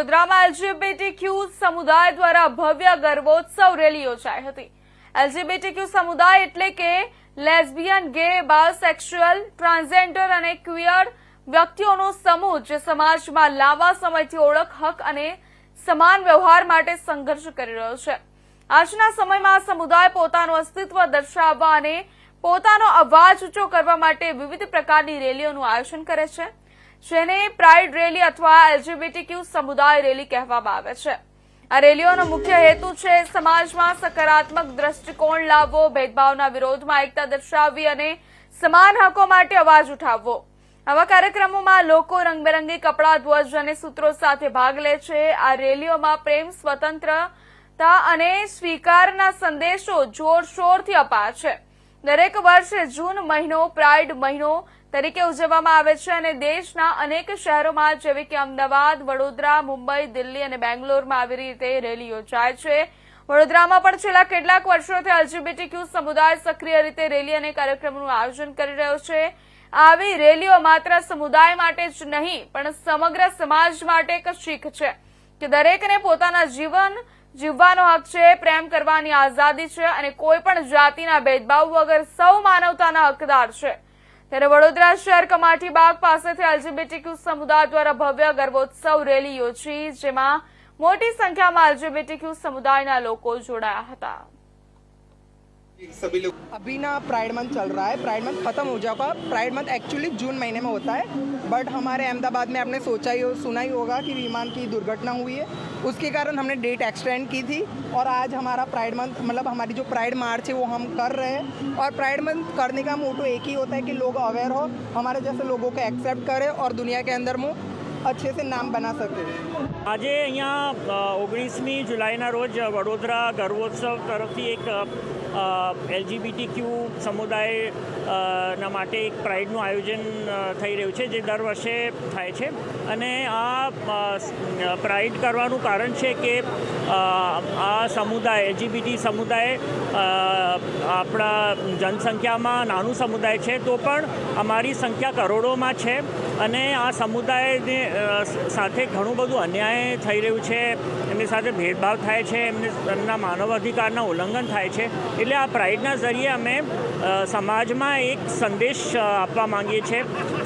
વડોદરામાં એલજીબીટીક્યુ સમુદાય દ્વારા ભવ્ય ગર્ભોત્સવ રેલી યોજાઈ હતી। એલજીબીટીક્યુ સમુદાય એટલે કે લેસ્બિયન, ગે, બાયોસેક્સ્યુઅલ, ટ્રાન્સજેન્ડર અને ક્વિયર વ્યક્તિઓનો સમૂહ જે સમાજમાં લાંબા સમયથી ઓળખ, હક અને સમાન વ્યવહાર માટે સંઘર્ષ કરી રહ્યો છે। આજના સમયમાં આ સમુદાય પોતાનું અસ્તિત્વ દર્શાવવા અને પોતાનો અવાજ ઊંચો કરવા માટે વિવિધ પ્રકારની રેલીઓનું આયોજન કરે છે, જેને પ્રાઇડ રેલી અથવા એલજીબીટીક્યુ સમુદાય રેલી કહેવામાં આવે છે। આ રેલીઓનો મુખ્ય હેતુ છે સમાજમાં સકારાત્મક દ્રષ્ટિકોણ લાવવો, ભેદભાવના વિરોધમાં એકતા દર્શાવવી અને સમાન હકો માટે અવાજ ઉઠાવવો। આવા કાર્યક્રમોમાં લોકો રંગબેરંગી કપડાં, ધ્વજ અને સૂત્રો સાથે ભાગ લે છે। આ રેલીઓમાં પ્રેમ, સ્વતંત્રતા અને સ્વીકારના સંદેશો જોરશોરથી અપાય છે। દરેક વર્ષે જૂન મહિનો પ્રાઇડ મહિનો તરીકે ઉજવવામાં આવે છે અને દેશના અનેક શહેરોમાં જેવી કે અમદાવાદ, વડોદરા, મુંબઈ, દિલ્હી અને બેંગ્લોરમાં આવી રીતે રેલી યોજાય છે। વડોદરામાં પણ છેલ્લા કેટલાક વર્ષોથી એલજીબીટીક્યુ સમુદાય સક્રિય રીતે રેલી અને કાર્યક્રમોનું આયોજન કરી રહ્યો છે। આવી રેલીઓ માત્ર સમુદાય માટે જ નહીં પણ સમગ્ર સમાજ માટે એક શીખ છે કે દરેકને પોતાના જીવન જીવવાનો હક છે, પ્રેમ કરવાની આઝાદી છે અને કોઈ પણ જાતિના ભેદભાવ વગર સૌ માનવતાના હકદાર છે। ત્યારે વડોદરા શહેર કમાટી બાગ પાસેથી એલજીબીટીક્યુ સમુદાય દ્વારા ભવ્ય ગર્ભોત્સવ રેલી યોજી, જેમાં મોટી સંખ્યામાં एलजीबीटीक्यू समुदाय लोग जोड़ाया था। अभी ना प्राइड मंथ चल रहा है, प्राइड मंथ खत्म हो जाएगा। प्राइड मंथ एक्चुअली जून महीने में होता है, बट हमारे अहमदाबाद में आपने सुना ही होगा कि विमान की दुर्घटना हुई है, उसके कारण हमने डेट एक्सटेंड की थी और आज हमारा प्राइड मंथ मतलब हमारी जो प्राइड मार्च है वो हम कर रहे हैं। और प्राइड मंथ करने का मोटो एक ही होता है कि लोग अवेयर हो, हमारे जैसे लोगों को एक्सेप्ट करें और दुनिया के अंदर में अच्छे से नाम बना सके। आज अँ 19મી જુલાઈના રોજ વડોદરા ગર્ભોત્સવ તરફથી એક એલજીબીટીક્યુ સમુદાયના માટે એક પ્રાઇડનું આયોજન થઈ રહ્યું છે, જે દર વર્ષે થાય છે। અને આ પ્રાઇડ કરવાનું કારણ છે કે આ સમુદાય એલજીબીટી સમુદાય આપણા જનસંખ્યામાં નાનું સમુદાય છે, તો પણ અમારી સંખ્યા કરોડોમાં છે અને આ સમુદાયને સાથે ઘણું બધું અન્યાય થઈ રહ્યું છે, એમની સાથે ભેદભાવ થાય છે, એમના માનવ અધિકારના ઉલ્લંઘન થાય છે। એટલે આ પ્રાઇડના જરીએ અમે સમાજમાં એક સંદેશ આપવા માંગીએ છીએ।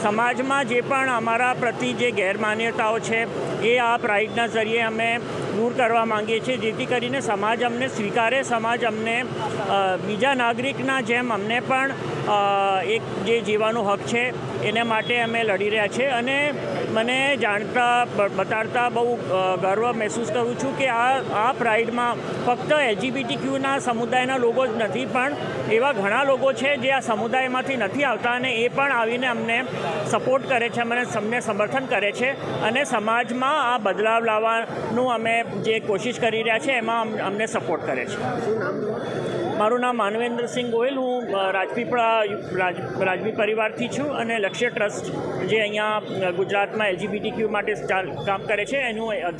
સમાજમાં જે પણ અમારા પ્રતિ જે ગેરમાન્યતાઓ છે એ આ પ્રાઇડના જરીએ અમે દૂર કરવા માંગીએ છીએ, જેથી કરીને સમાજ અમને સ્વીકારે, સમાજ અમને બીજા નાગરિકના જેમ અમને પણ એક જે જીવવાનો હક છે એને માટે અમે લડી રહ્યા છીએ। અને મને જાણતા બતાડતા બહુ ગર્વ મહેસૂસ કરું છું કે આ પ્રાઇડમાં ફક્ત એલજીબીટીક્યુના સમુદાયના લોકો જ નથી, પણ એવા ઘણા લોકો છે જે આ સમુદાયમાંથી નથી આવતા અને એ પણ આવીને અમને સપોર્ટ કરે છે, અમને સમર્થન કરે છે અને સમાજમાં આ બદલાવ લાવવાનું અમે જે કોશિશ કરી રહ્યા છે એમાં અમને સપોર્ટ કરે છે। મારું નામ માનવેન્દ્રસિંહ ગોયલ, હું રાજપીપળા રાજવી પરિવારથી છું અને લક્ષ્ય ટ્રસ્ટ જે અહીંયા ગુજરાતમાં એલજીબીટીક્યુ માટે કામ કરે છે એનું